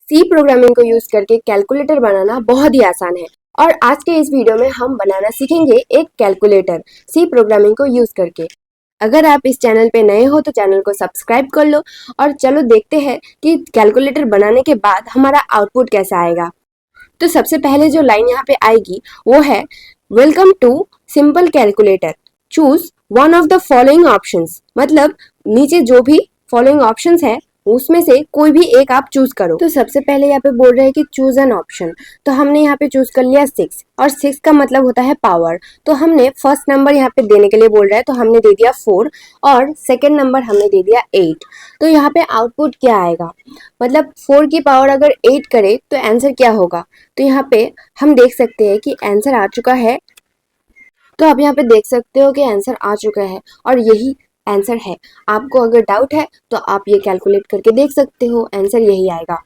सी programming को use करके calculator बनाना बहुत ही आसान है और आज के इस वीडियो में हम बनाना सीखेंगे एक कैलकुलेटर सी प्रोग्रामिंग को यूज करके। अगर आप इस चैनल पे नए हो तो चैनल को सब्सक्राइब कर लो और चलो देखते हैं कि कैलकुलेटर बनाने के बाद हमारा आउटपुट कैसा आएगा। तो सबसे पहले जो लाइन यहाँ पे आएगी वो है welcome to simple calculator, choose one of the following options. मतलब नीचे जो भी फॉलोइंग ऑप्शंस है उसमें से कोई भी एक आप चूज करो। तो सबसे पहले यहाँ पे बोल रहे हैं कि चूज एन ऑप्शन, तो हमने यहाँ पे चूज कर लिया 6 और 6 का मतलब होता है पावर। तो हमने फर्स्ट नंबर यहाँ पे देने के लिए बोल रहा है तो हमने दे दिया 4 और सेकेंड नंबर हमने दे दिया 8। तो यहाँ पे आउटपुट क्या आएगा, मतलब 4 की पावर अगर 8 करे तो आंसर क्या होगा। तो यहाँ पे हम देख सकते हैं कि आंसर आ चुका है। तो आप यहाँ पे देख सकते हो कि आंसर आ चुका है और यही आंसर है। आपको अगर डाउट है तो आप ये कैलकुलेट करके देख सकते हो, आंसर यही आएगा।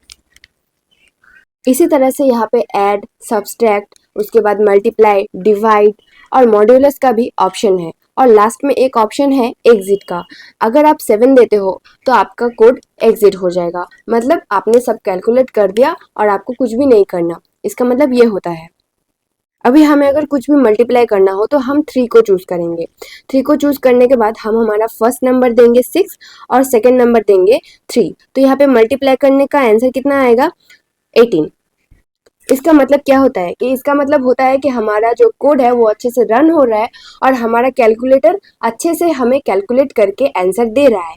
इसी तरह से यहाँ पे ऐड, सब्सट्रैक्ट, उसके बाद मल्टीप्लाई, डिवाइड और मॉड्यूलस का भी ऑप्शन है और लास्ट में एक ऑप्शन है एग्जिट का। अगर आप 7 देते हो तो आपका कोड एग्जिट हो जाएगा, मतलब आपने सब कैलकुलेट कर दिया और आपको कुछ भी नहीं करना। इसका मतलब ये होता है। अभी हमें अगर कुछ भी मल्टीप्लाई करना हो तो हम 3 को चूज करेंगे। 3 को चूज करने के बाद हम हमारा फर्स्ट नंबर देंगे 6 और सेकेंड नंबर देंगे 3। तो यहाँ पे मल्टीप्लाई करने का आंसर कितना आएगा, 18। इसका मतलब क्या होता है कि इसका मतलब होता है कि हमारा जो कोड है वो अच्छे से रन हो रहा है और हमारा कैलकुलेटर अच्छे से हमें कैलकुलेट करके आंसर दे रहा है।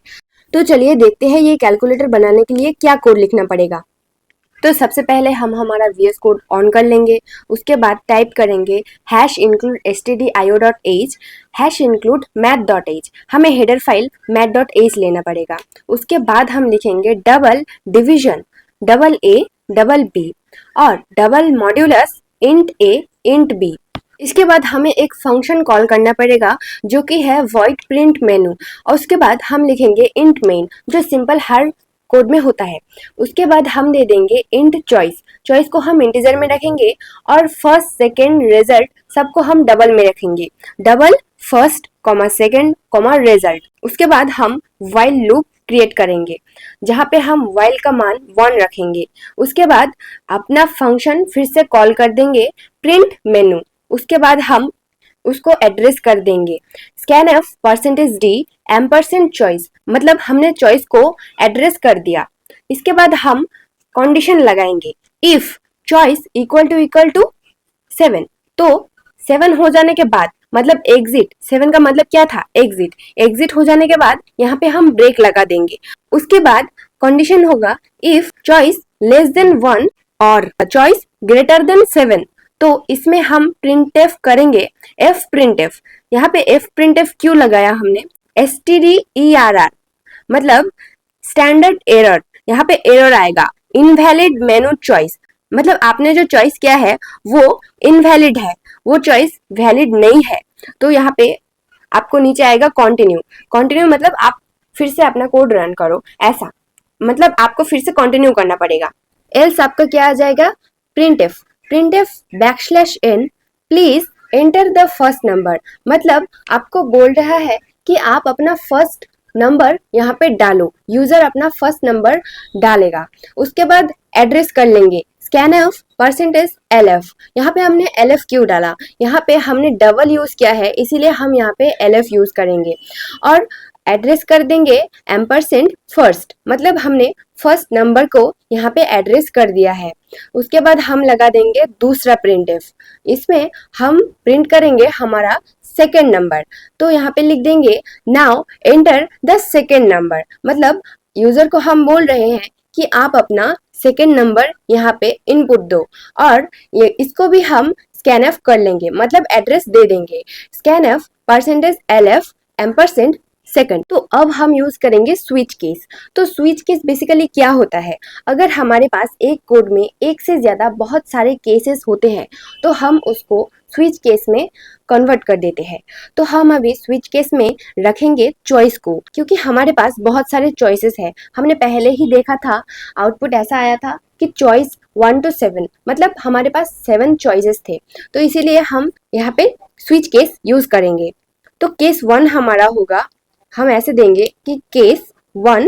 तो चलिए देखते हैं ये कैलकुलेटर बनाने के लिए क्या कोड लिखना पड़ेगा। तो सबसे पहले हम हमारा VS कोड ऑन कर लेंगे। उसके बाद टाइप करेंगे #include stdio.h #include math.h। हमें हेडर फाइल math.h लेना पड़ेगा। उसके बाद हम लिखेंगे डबल डिवीजन AA, और double modulus int a int b। इसके बाद हमें एक फंक्शन कॉल करना पड़ेगा जो कि है void print menu और उसके बाद हम लिखेंगे int main जो सिंपल हर कोड में होता है। उसके बाद हम दे देंगे int चॉइस को हम इंटीजर में रखेंगे और फर्स्ट सेकेंड रिजल्ट सबको हम डबल में रखेंगे, double first comma second comma result. उसके बाद हम वाइल लूप क्रिएट करेंगे जहाँ पे हम वाइल का मान 1 रखेंगे। उसके बाद अपना फंक्शन फिर से कॉल कर देंगे प्रिंट मेनू। उसके बाद हम उसको एड्रेस कर देंगे scanf %d एम्परसेंड चॉइस, मतलब हमने चॉइस को एड्रेस कर दिया। इसके बाद हम कंडीशन लगाएंगे इफ चॉइस इक्वल टू 7। तो 7 हो जाने के बाद मतलब एग्जिट, 7 का मतलब क्या था, एग्जिट हो जाने के बाद यहाँ पे हम ब्रेक लगा देंगे। उसके बाद कंडीशन होगा इफ चॉइस लेस देन 1 और चॉइस ग्रेटर देन 7। तो इसमें हम प्रिंटफ करेंगे fprintf। यहाँ पे fprintf क्यों लगाया हमने, stderr मतलब स्टैंडर्ड एरर। यहाँ पे एरर आएगा इनवैलिड मेनू चॉइस, मतलब आपने जो चॉइस किया है वो इनवैलिड है, वो चॉइस वैलिड नहीं है। तो यहाँ पे आपको नीचे आएगा कंटिन्यू मतलब आप फिर से अपना कोड रन करो, ऐसा मतलब आपको फिर से कंटिन्यू करना पड़ेगा। एल्स आपका क्या आ जाएगा, printf \n please enter the first number, मतलब आपको बोल रहा है कि आप अपना फर्स्ट नंबर यहाँ पे डालो, यूजर अपना फर्स्ट नंबर डालेगा। उसके बाद एड्रेस कर लेंगे scanf %lf। यहाँ पे हमने lf क्यों डाला, यहाँ पे हमने डबल यूज किया है इसीलिए हम यहाँ पे lf यूज करेंगे। और एड्रेस कर देंगे एम्परसेंड फर्स्ट, मतलब हमने फर्स्ट नंबर को यहाँ पे एड्रेस कर दिया है। उसके बाद हम लगा देंगे दूसरा प्रिंटफ, इसमें हम प्रिंट करेंगे हमारा सेकेंड नंबर। तो यहाँ पे लिख देंगे now enter the second number, मतलब यूजर को हम बोल रहे हैं कि आप अपना सेकेंड नंबर यहाँ पे इनपुट दो। और ये इसको भी हम scanf कर लेंगे, मतलब एड्रेस दे देंगे scanf %lf एम्परसेंड सेकंड। तो अब हम यूज करेंगे स्विच केस। तो स्विच केस बेसिकली क्या होता है, अगर हमारे पास एक कोड में एक से ज्यादा बहुत सारे केसेस होते हैं तो हम उसको स्विच केस में कन्वर्ट कर देते हैं। तो हम अभी स्विच केस में रखेंगे चॉइस को, क्योंकि हमारे पास बहुत सारे चॉइसेस है। हमने पहले ही देखा था, आउटपुट ऐसा आया था कि चॉइस 1 to 7, मतलब हमारे पास 7 चॉइसेस थे। तो इसीलिए हम यहाँ पे स्विच केस यूज करेंगे। तो केस 1 हमारा होगा, हम ऐसे देंगे कि केस 1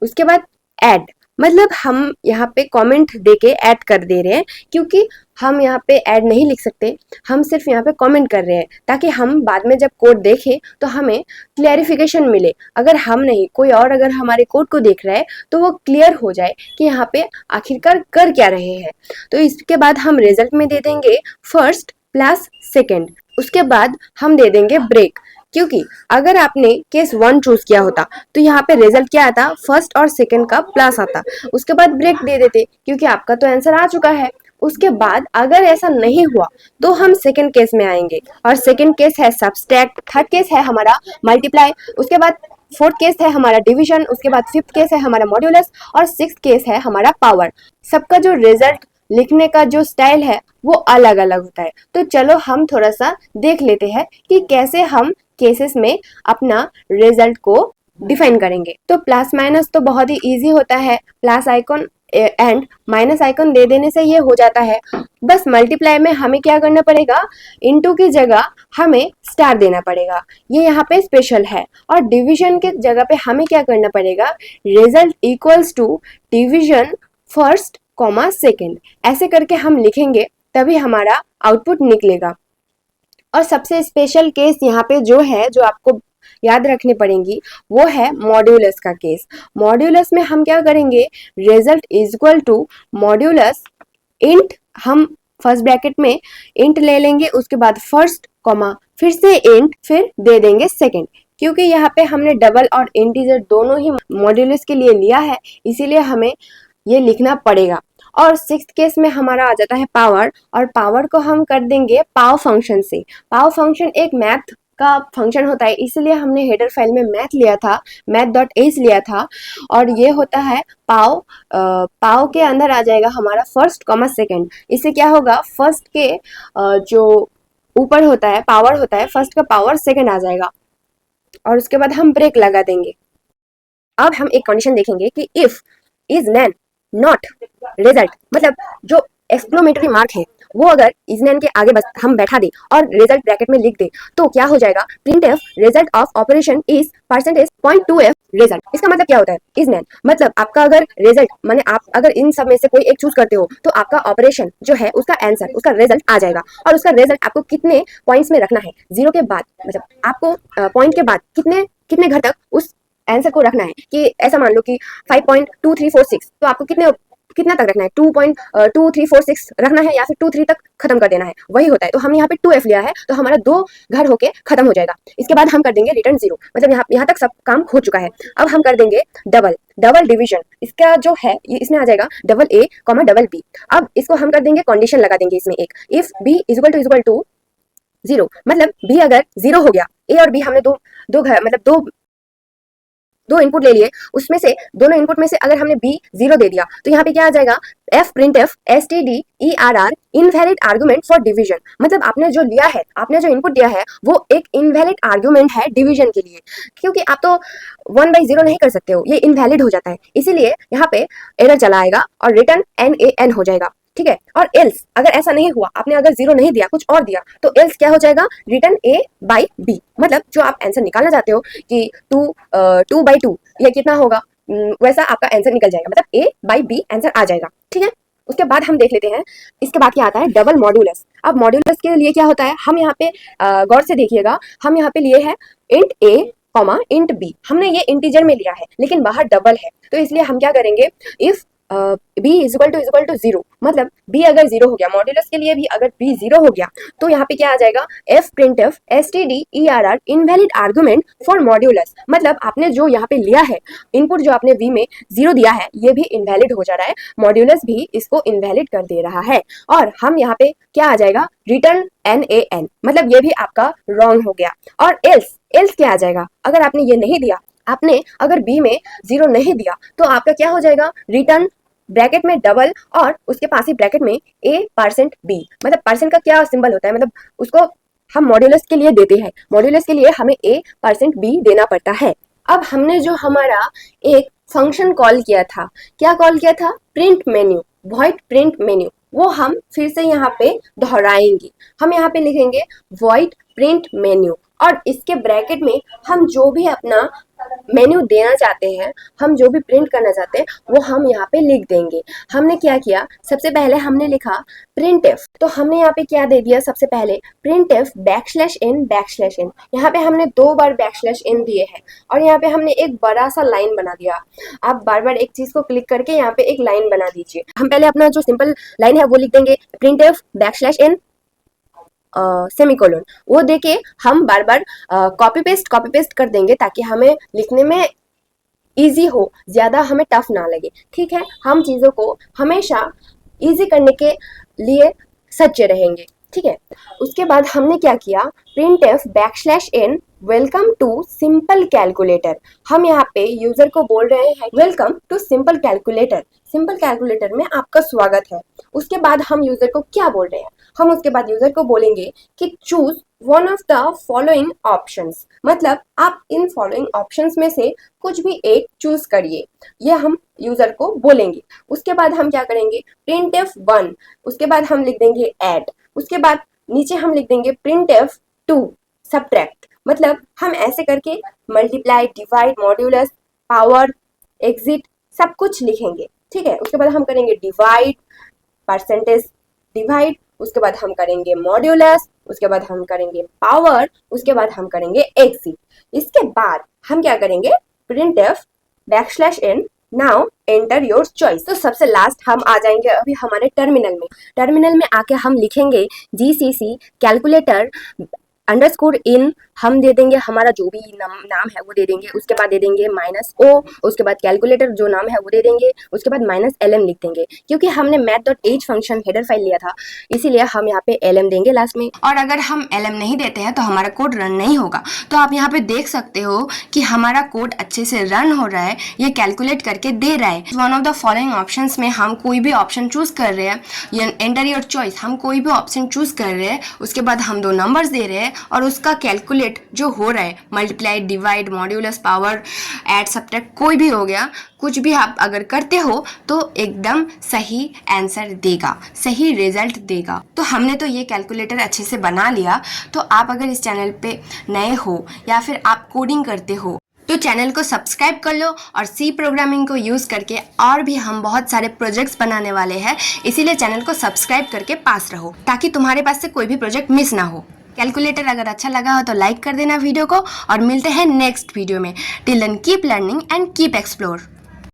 उसके बाद ऐड, मतलब हम यहाँ पे कमेंट देके ऐड कर दे रहे हैं, क्योंकि हम यहाँ पे ऐड नहीं लिख सकते, हम सिर्फ यहाँ पे कमेंट कर रहे हैं ताकि हम बाद में जब कोड देखें तो हमें क्लैरिफिकेशन मिले। अगर हम नहीं, कोई और अगर हमारे कोड को देख रहा है तो वो क्लियर हो जाए कि यहाँ पे आखिरकार कर क्या रहे हैं। तो इसके बाद हम रिजल्ट में दे देंगे फर्स्ट प्लस सेकेंड, उसके बाद हम दे देंगे ब्रेक, क्योंकि अगर आपने केस 1 चूज किया होता तो यहाँ पे रिजल्ट क्या आता, फर्स्ट और सेकंड का प्लस आता, उसके बाद ब्रेक दे देते क्योंकि आपका तो आंसर आ चुका है। उसके बाद अगर ऐसा नहीं हुआ तो हम सेकंड केस में आएंगे, और सेकंड केस है सब्सट्रैक्ट, थर्ड केस है हमारा मल्टीप्लाई, उसके बाद फोर्थ केस है हमारा डिवीजन, उसके बाद फिफ्थ केस है हमारा मॉड्यूलस, और सिक्स्थ केस है हमारा पावर। सबका जो रिजल्ट लिखने का जो स्टाइल है वो अलग अलग होता है। तो चलो हम थोड़ा सा देख लेते हैं कि कैसे हम केसेस में अपना रिजल्ट को डिफाइन करेंगे। तो प्लस माइनस तो बहुत ही इजी होता है, plus icon and minus icon दे देने से ये हो जाता है। बस मल्टीप्लाई में हमें क्या करना पड़ेगा, इनटू की जगह हमें स्टार देना पड़ेगा, ये यहाँ पे स्पेशल है। और डिवीजन के जगह पे हमें क्या करना पड़ेगा, result equals to division first comma second, ऐसे करके हम लिखेंगे तभी हमारा आउटपुट निकलेगा। और सबसे स्पेशल केस यहाँ पे जो है, जो आपको याद रखनी पड़ेगी, वो है मॉड्यूलस का केस। मॉड्यूलस में हम क्या करेंगे, result is equal to modulus int, हम फर्स्ट ब्रैकेट में इंट ले लेंगे, उसके बाद फर्स्ट कॉमा फिर से इंट, फिर दे देंगे सेकेंड, क्योंकि यहाँ पे हमने डबल और इंटीजर दोनों ही मॉड्यूलस के लिए लिया है, इसीलिए हमें ये लिखना पड़ेगा। और सिक्स्थ केस में हमारा आ जाता है पावर, और पावर को हम कर देंगे पाव फंक्शन से। पाव फंक्शन एक मैथ का फंक्शन होता है, इसलिए हमने हेडर फाइल में मैथ लिया था, मैथ.h लिया था, और ये होता है पाव। पाव के अंदर आ जाएगा हमारा फर्स्ट कॉमा सेकेंड। इससे क्या होगा, फर्स्ट के जो ऊपर होता है पावर होता है, फर्स्ट का पावर सेकेंड आ जाएगा, और उसके बाद हम ब्रेक लगा देंगे। अब हम एक कंडीशन देखेंगे कि if is nan not result, मतलब जो एक्सक्लेमेटरी मार्क है वो अगर इज नैन के आगे बस हम बैठा दे और रिजल्ट ब्रैकेट में लिख दे तो क्या हो जाएगा, print F result of operation is percentage .2f result. इसका मतलब क्या होता है, इज नैन मतलब आपका अगर रिजल्ट, माने आप अगर इन सब में से कोई एक चूज करते हो तो आपका ऑपरेशन जो है उसका आंसर, उसका रिजल्ट आ जाएगा। और उसका रिजल्ट आपको कितने पॉइंट्स में रखना है, जीरो के बाद, मतलब आपको पॉइंट के बाद कितने कितने घर तक उस आंसर को रखना है। कि ऐसा मान लो कि 5.2346, तो आपको कितना तक रखना है, 2.2346 रखना है या फिर 23 तक खत्म कर देना है, वही होता है। तो हमने यहाँ पे 2f लिया है तो हमारा 2 घर होके खत्म हो जाएगा। इसके बाद हम कर देंगे रिटर्न 0, मतलब यहाँ तक सब काम हो चुका है। अब हम कर देंगे डबल डिवीजन, इसका जो है ये इसमें आ जाएगा double A comma double B. अब इसको हम कर देंगे कंडीशन लगा देंगे इसमें एक, इफ बी इक्वल टू 0, मतलब बी अगर 0 हो गया, ए और बी हमने दो घर मतलब दो इनपुट ले लिए, उसमें से दोनों इनपुट में से अगर हमने बी 0 दे दिया तो यहाँ पे क्या आ जाएगा, F print F stderr invalid argument for division. मतलब आपने जो लिया है, आपने जो इनपुट दिया है वो एक इनवैलिड आर्गुमेंट है डिवीजन के लिए, क्योंकि आप तो 1/0 नहीं कर सकते हो, ये इनवैलिड हो जाता है, इसीलिए यहाँ पे एरर चला आएगा और रिटर्न NaN हो जाएगा। ठीक है, और एल्स अगर ऐसा नहीं हुआ, आपने अगर 0 नहीं दिया, कुछ और दिया, तो एल्स क्या हो जाएगा, रिटर्न A/B। मतलब जो आप आंसर निकालना चाहते हो कि 2/2 ये कितना होगा, वैसा आपका आंसर निकल जाएगा, मतलब A/B आंसर आ जाएगा। ठीक है, उसके बाद हम देख लेते हैं, इसके बाद क्या आता है, डबल मॉड्यूलस। अब मॉड्यूलस के लिए क्या होता है, हम यहाँ पे गौर से देखिएगा, हम यहाँ पे लिए हैं int A comma int B। हमने ये इंटीजर में लिया है लेकिन बाहर डबल है, तो इसलिए हम क्या करेंगे, इफ b इक्वल टू 0, मतलब b अगर 0 हो गया, मॉड्यूलस के लिए भी अगर b 0 हो गया तो यहाँ पे क्या आ जाएगा, f print F stderr invalid argument for modulus. मतलब आपने जो यहाँ पे लिया है इनपुट, जो आपने v में 0 दिया है, ये भी इनवैलिड हो जा रहा है, मॉड्यूलस भी इसको इनवैलिड कर दे रहा है। और हम यहाँ पे क्या आ जाएगा, रिटर्न NaN, मतलब ये भी आपका रॉन्ग हो गया। और एल्स क्या आ जाएगा, अगर आपने ये नहीं दिया, आपने अगर बी में 0 नहीं दिया तो आपका क्या हो जाएगा, रिटर्न ब्रैकेट में डबल और उसके पास ही ब्रैकेट में A%B। मतलब परसेंट का क्या सिंबल होता है, मतलब उसको हम मॉड्यूलस के लिए देते हैं, मॉड्यूलस के लिए हमें A%B देना पड़ता है। अब हमने जो हमारा एक फंक्शन कॉल किया था, क्या कॉल किया था, print menu, void print menu, वो हम फिर से यहाँ पे दोहराएंगे। हम यहाँ पे लिखेंगे वॉइड प्रिंट मेन्यू, और इसके ब्रैकेट में हम जो भी अपना मेन्यू देना चाहते हैं, हम जो भी प्रिंट करना चाहते हैं वो हम यहाँ पे लिख देंगे। हमने क्या किया, सबसे पहले हमने लिखा प्रिंट एफ, तो हमने यहाँ पे क्या दे दिया, सबसे पहले प्रिंट एफ बैकस्लैश एन। यहाँ पे हमने 2 बार बैकस्लैश एन दिए हैं और यहाँ पे हमने एक बड़ा सा लाइन बना दिया। आप बार बार एक चीज को क्लिक करके यहाँ पे एक लाइन बना दीजिए। हम पहले अपना जो सिंपल लाइन है वो लिख देंगे, print F backslash N semicolon, वो देके हम बार बार कॉपी पेस्ट कर देंगे ताकि हमें लिखने में इजी हो, ज्यादा हमें टफ ना लगे। ठीक है, हम चीजों को हमेशा इजी करने के लिए सच्चे रहेंगे। ठीक है, उसके बाद हमने क्या किया, print F backslash N welcome to simple calculator. हम यहाँ पे यूजर को बोल रहे हैं welcome to simple calculator, simple calculator में आपका स्वागत है। उसके बाद हम यूजर को क्या बोल रहे हैं, हम उसके बाद यूजर को बोलेंगे कि choose one of the following options, मतलब आप इन फॉलोइंग ऑप्शंस में से कुछ भी एक चूज करिए, ये हम यूजर को बोलेंगे। उसके बाद हम क्या करेंगे, प्रिंट एफ 1, उसके बाद हम लिख देंगे ऐड, उसके बाद नीचे हम लिख देंगे प्रिंट एफ 2 सब्ट्रैक्ट, मतलब हम ऐसे करके multiply, divide, modulus, power, exit सब कुछ लिखेंगे। ठीक है, उसके बाद हम करेंगे डिवाइड, परसेंटेज डिवाइड, उसके बाद हम करेंगे मॉड्यूलस, उसके बाद हम करेंगे पावर, उसके बाद हम करेंगे एग्जिट। इसके बाद हम क्या करेंगे, print F backslash N now enter your choice. तो सबसे लास्ट हम आ जाएंगे अभी हमारे टर्मिनल में आके हम लिखेंगे जीसीसी कैलकुलेटर अंडरस्कोर इन, हम दे देंगे हमारा जो भी नाम है वो दे देंगे, उसके बाद दे देंगे -o, उसके बाद कैलकुलेटर जो नाम है वो दे देंगे, उसके बाद -lm लिख देंगे, क्योंकि हमने math.h फंक्शन हेडर फाइल लिया था इसीलिए हम यहाँ पे lm देंगे लास्ट में। और अगर हम lm नहीं देते हैं तो हमारा कोड रन नहीं होगा। तो आप यहाँ पे देख सकते हो कि हमारा कोड अच्छे से रन हो रहा है, ये कैलकुलेट करके दे रहा है। One of the following options में हम कोई भी ऑप्शन चूज कर रहे हैं, एंटर योर चॉइस, हम कोई भी ऑप्शन चूज कर रहे हैं, उसके बाद हम 2 नंबर्स दे रहे हैं और उसका कैलकुलेट जो हो रहा है, multiply, divide, modulus, power, add, subtract, कोई भी हो गया, कुछ भी आप अगर करते हो तो एकदम सही आंसर देगा, सही रिजल्ट देगा। तो हमने तो ये कैलकुलेटर अच्छे से बना लिया। तो आप अगर इस चैनल पे नए हो या फिर आप कोडिंग करते हो तो चैनल को सब्सक्राइब कर लो, और सी प्रोग्रामिंग को यूज़ करके और भी हम बहुत सारे प्रोजेक्ट्स बनाने वाले हैं, इसीलिए चैनल को सब्सक्राइब करके पास रहो ताकि तुम्हारे पास से कोई भी प्रोजेक्ट मिस ना हो। कैलकुलेटर अगर अच्छा लगा हो तो लाइक कर देना वीडियो को, और मिलते हैं नेक्स्ट वीडियो में। Till then keep learning and keep explore.